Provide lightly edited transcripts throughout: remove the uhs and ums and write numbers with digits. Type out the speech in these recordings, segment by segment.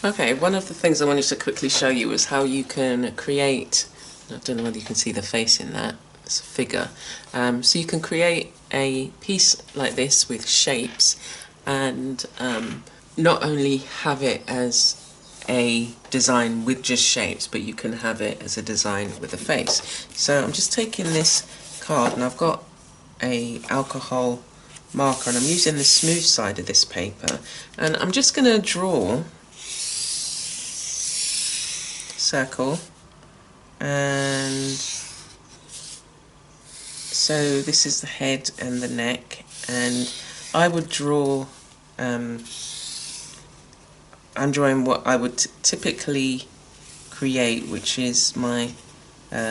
Okay, one of the things I wanted to quickly show you is how you can create, I don't know whether you can see the face in that, it's a figure. So you can create a piece like this with shapes and not only have it as a design with just shapes, but you can have it as a design with a face. So I'm just taking this card and I've got a alcohol marker and I'm using the smooth side of this paper and I'm just going to draw circle, and so this is the head and the neck, and I would draw I'm drawing what I would typically create, which is my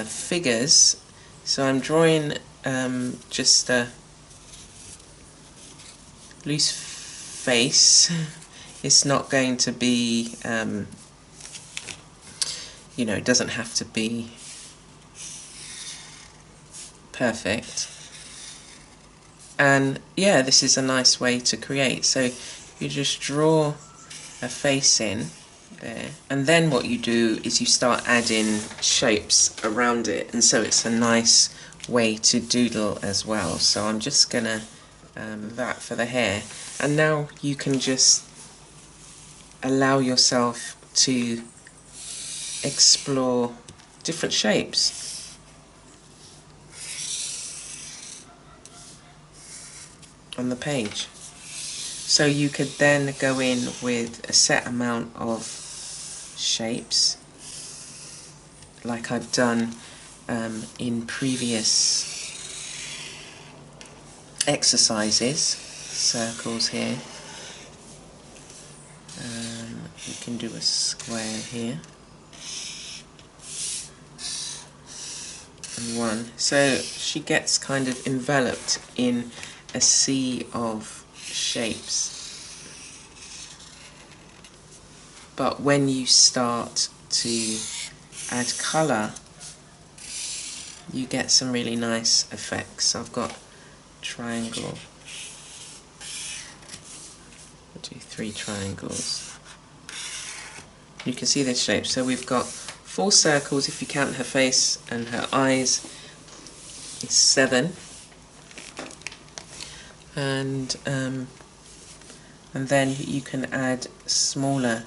figures. So I'm drawing just a loose face. It's not going to be you know, it doesn't have to be perfect. And yeah, this is a nice way to create. So you just draw a face in there, and then what you do is you start adding shapes around it, and so it's a nice way to doodle as well. So I'm just gonna that for the hair, and now you can just allow yourself to explore different shapes on the page. So you could then go in with a set amount of shapes like I've done in previous exercises. Circles here, you can do a square here and one. So she gets kind of enveloped in a sea of shapes. But when you start to add colour, you get some really nice effects. I've got triangle. I'll do 3 triangles. You can see the shape. So we've got 4 circles if you count her face, and her eyes is 7. And then you can add smaller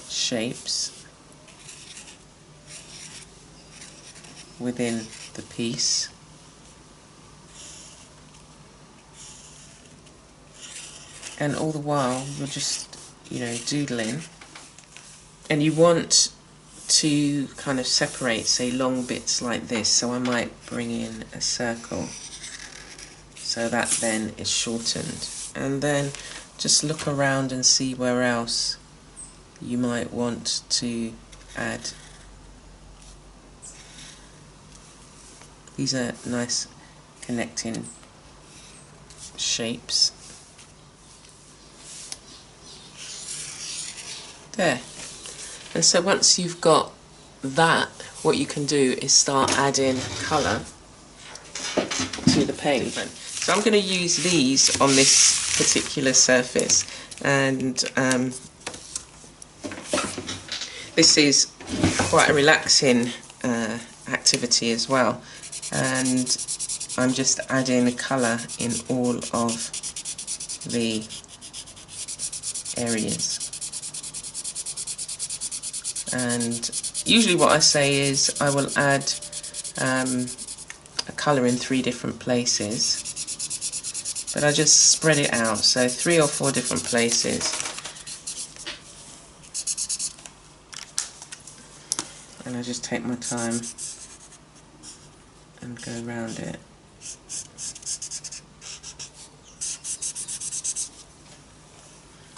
shapes within the piece. And all the while you're just, you know, doodling, and you want to kind of separate, say, long bits like this. So I might bring in a circle, so that then is shortened, and then just look around and see where else you might want to add. These are nice connecting shapes. There. And so once you've got that, what you can do is start adding colour to the page. So I'm going to use these on this particular surface, and this is quite a relaxing activity as well, and I'm just adding colour in all of the areas. And usually what I say is I will add a colour in 3 different places, but I just spread it out, so 3 or 4 different places, and I just take my time and go around it.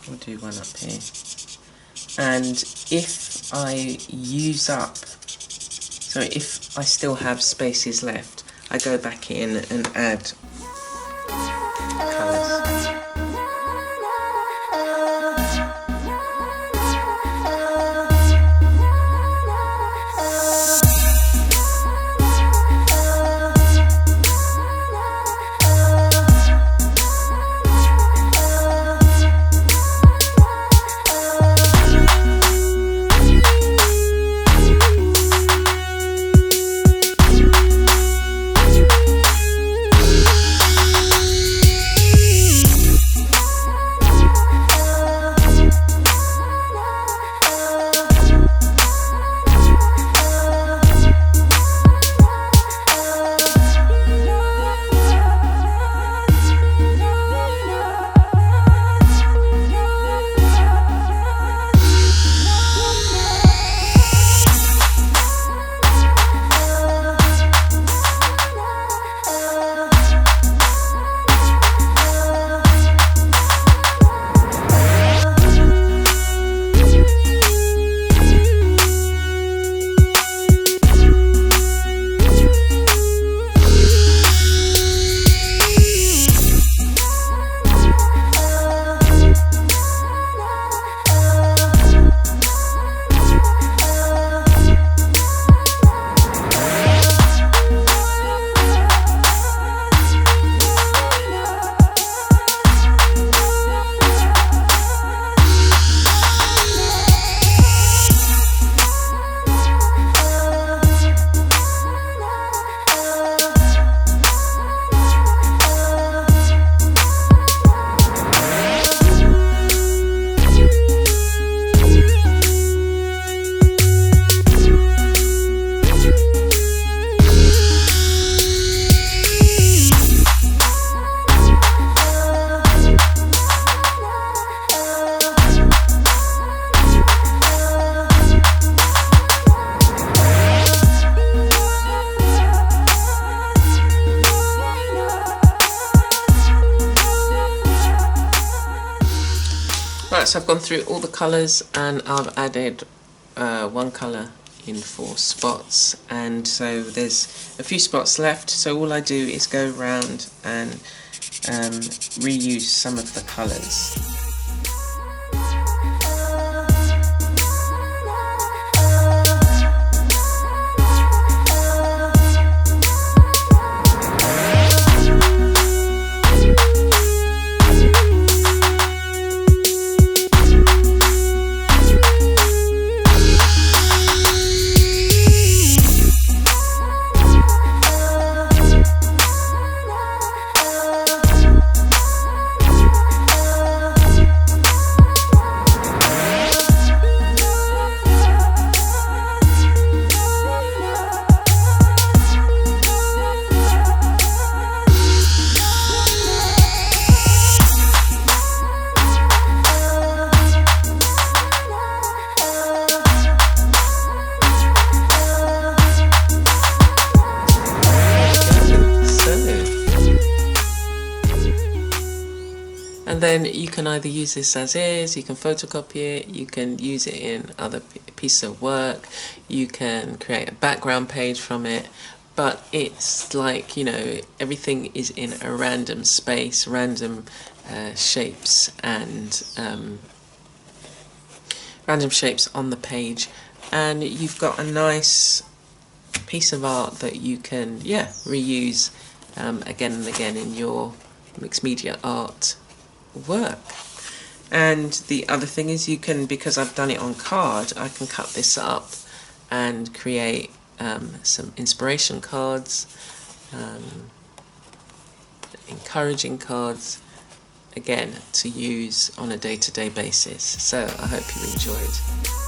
We'll do one up here, and if I use up, so if I still have spaces left, I go back in and add colours. So I've gone through all the colours and I've added one colour in for spots, and so there's a few spots left, so all I do is go around and reuse some of the colours. And then you can either use this as is, you can photocopy it, you can use it in other pieces of work, you can create a background page from it, but it's like, you know, everything is in a random space, random shapes and random shapes on the page, and you've got a nice piece of art that you can reuse again and again in your mixed media art work. And the other thing is, you can, because I've done it on card, I can cut this up and create some inspiration cards, encouraging cards, again to use on a day-to-day basis. So I hope you enjoyed.